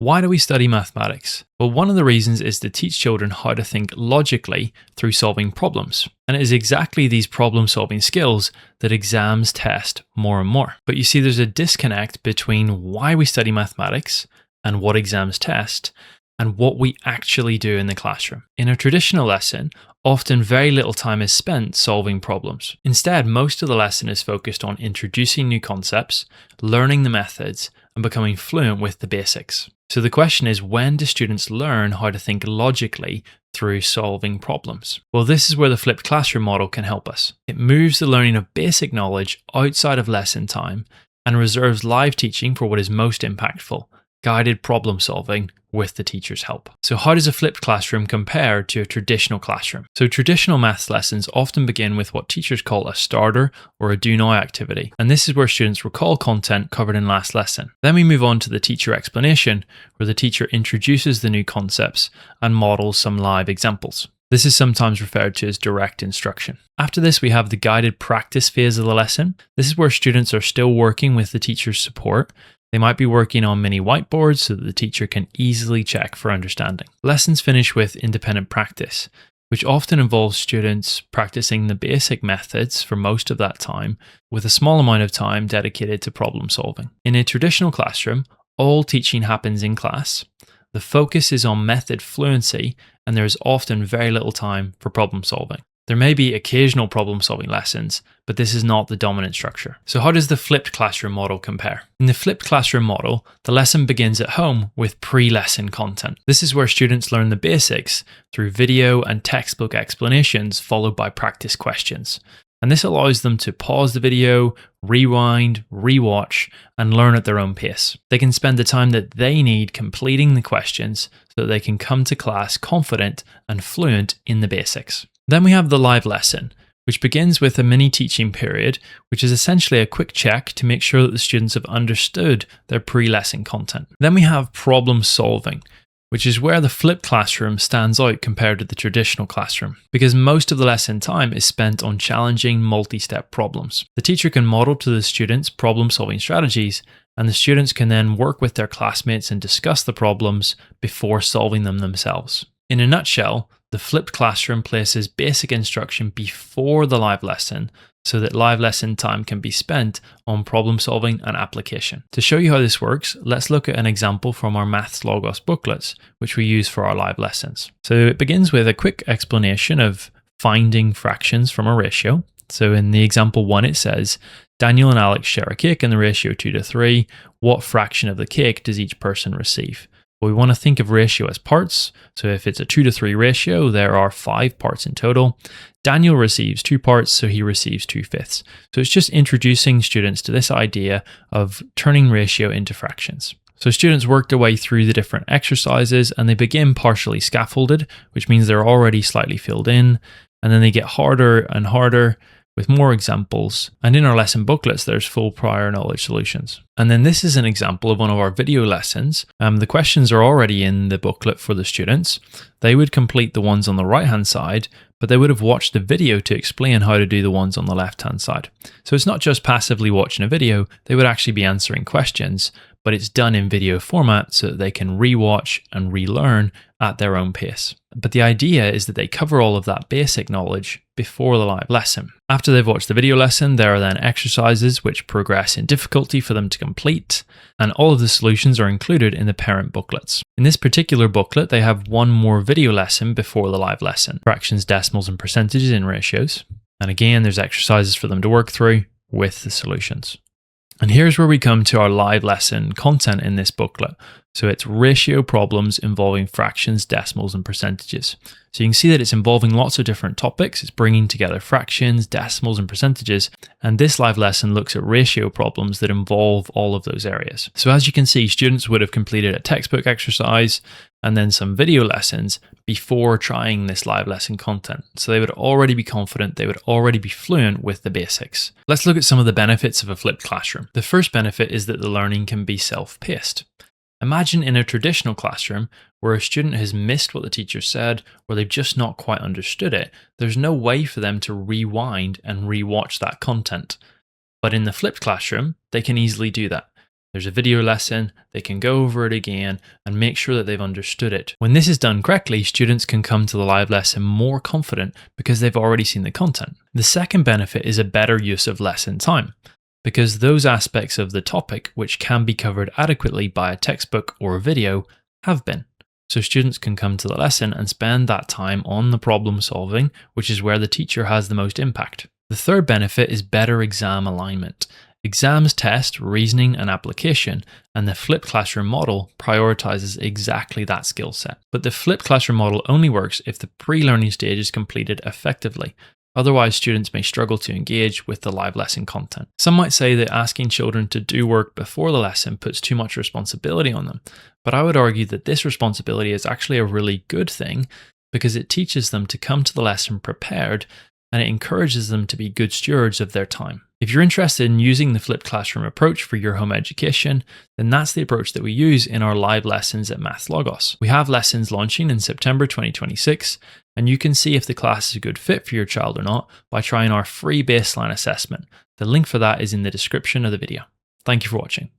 Why do we study mathematics? Well, one of the reasons is to teach children how to think logically through solving problems. And it is exactly these problem-solving skills that exams test more and more. But you see, there's a disconnect between why we study mathematics and what exams test, and what we actually do in the classroom. In a traditional lesson, often very little time is spent solving problems. Instead, most of the lesson is focused on introducing new concepts, learning the methods, and becoming fluent with the basics. So the question is, when do students learn how to think logically through solving problems? Well, this is where the flipped classroom model can help us. It moves the learning of basic knowledge outside of lesson time and reserves live teaching for what is most impactful: guided problem solving with the teacher's help. So how does a flipped classroom compare to a traditional classroom? So traditional maths lessons often begin with what teachers call a starter or a do now activity. And this is where students recall content covered in last lesson. Then we move on to the teacher explanation, where the teacher introduces the new concepts and models some live examples. This is sometimes referred to as direct instruction. After this, we have the guided practice phase of the lesson. This is where students are still working with the teacher's support. They might be working on mini whiteboards so that the teacher can easily check for understanding. Lessons finish with independent practice, which often involves students practicing the basic methods for most of that time, with a small amount of time dedicated to problem solving. In a traditional classroom, all teaching happens in class. The focus is on method fluency, and there is often very little time for problem solving. There may be occasional problem-solving lessons, but this is not the dominant structure. So how does the flipped classroom model compare? In the flipped classroom model, the lesson begins at home with pre-lesson content. This is where students learn the basics through video and textbook explanations, followed by practice questions. And this allows them to pause the video, rewind, rewatch, and learn at their own pace. They can spend the time that they need completing the questions so that they can come to class confident and fluent in the basics. Then we have the live lesson, which begins with a mini teaching period, which is essentially a quick check to make sure that the students have understood their pre-lesson content. Then we have problem solving, which is where the flipped classroom stands out compared to the traditional classroom, because most of the lesson time is spent on challenging multi-step problems. The teacher can model to the students problem-solving strategies, and the students can then work with their classmates and discuss the problems before solving them themselves. In a nutshell, the flipped classroom places basic instruction before the live lesson so that live lesson time can be spent on problem solving and application. To show you how this works, let's look at an example from our Maths Logos booklets, which we use for our live lessons. So it begins with a quick explanation of finding fractions from a ratio. So in the example 1, it says, Daniel and Alex share a cake in the ratio 2:3. What fraction of the cake does each person receive? Well, we want to think of ratio as parts. So if it's a 2:3 ratio, there are 5 parts in total. Daniel receives 2 parts, so he receives 2/5. So it's just introducing students to this idea of turning ratio into fractions. So students work their way through the different exercises and they begin partially scaffolded, which means they're already slightly filled in. And then they get harder and harder with more examples. And in our lesson booklets, there's full prior knowledge solutions. And then this is an example of one of our video lessons. The questions are already in the booklet for the students. They would complete the ones on the right-hand side, but they would have watched the video to explain how to do the ones on the left-hand side. So it's not just passively watching a video, they would actually be answering questions, but it's done in video format so that they can rewatch and relearn at their own pace. But the idea is that they cover all of that basic knowledge before the live lesson. After they've watched the video lesson, there are then exercises which progress in difficulty for them to complete, and all of the solutions are included in the parent booklets. In this particular booklet, they have one more video lesson before the live lesson: fractions, decimals, and percentages in ratios. And again, there's exercises for them to work through with the solutions. And here's where we come to our live lesson content in this booklet. So it's ratio problems involving fractions, decimals, and percentages. So you can see that it's involving lots of different topics. It's bringing together fractions, decimals, and percentages. And this live lesson looks at ratio problems that involve all of those areas. So as you can see, students would have completed a textbook exercise and then some video lessons before trying this live lesson content. So they would already be confident, they would already be fluent with the basics. Let's look at some of the benefits of a flipped classroom. The first benefit is that the learning can be self-paced. Imagine in a traditional classroom where a student has missed what the teacher said or they've just not quite understood it. There's no way for them to rewind and rewatch that content. But in the flipped classroom, they can easily do that. There's a video lesson, they can go over it again and make sure that they've understood it. When this is done correctly, students can come to the live lesson more confident because they've already seen the content. The second benefit is a better use of lesson time, because those aspects of the topic which can be covered adequately by a textbook or a video have been. So students can come to the lesson and spend that time on the problem solving, which is where the teacher has the most impact. The third benefit is better exam alignment. Exams test reasoning and application, and the flipped classroom model prioritizes exactly that skill set. But the flipped classroom model only works if the pre-learning stage is completed effectively. Otherwise, students may struggle to engage with the live lesson content. Some might say that asking children to do work before the lesson puts too much responsibility on them, but I would argue that this responsibility is actually a really good thing because it teaches them to come to the lesson prepared and it encourages them to be good stewards of their time. If you're interested in using the flipped classroom approach for your home education, then that's the approach that we use in our live lessons at Maths Logos. We have lessons launching in September 2026, and you can see if the class is a good fit for your child or not by trying our free baseline assessment. The link for that is in the description of the video. Thank you for watching.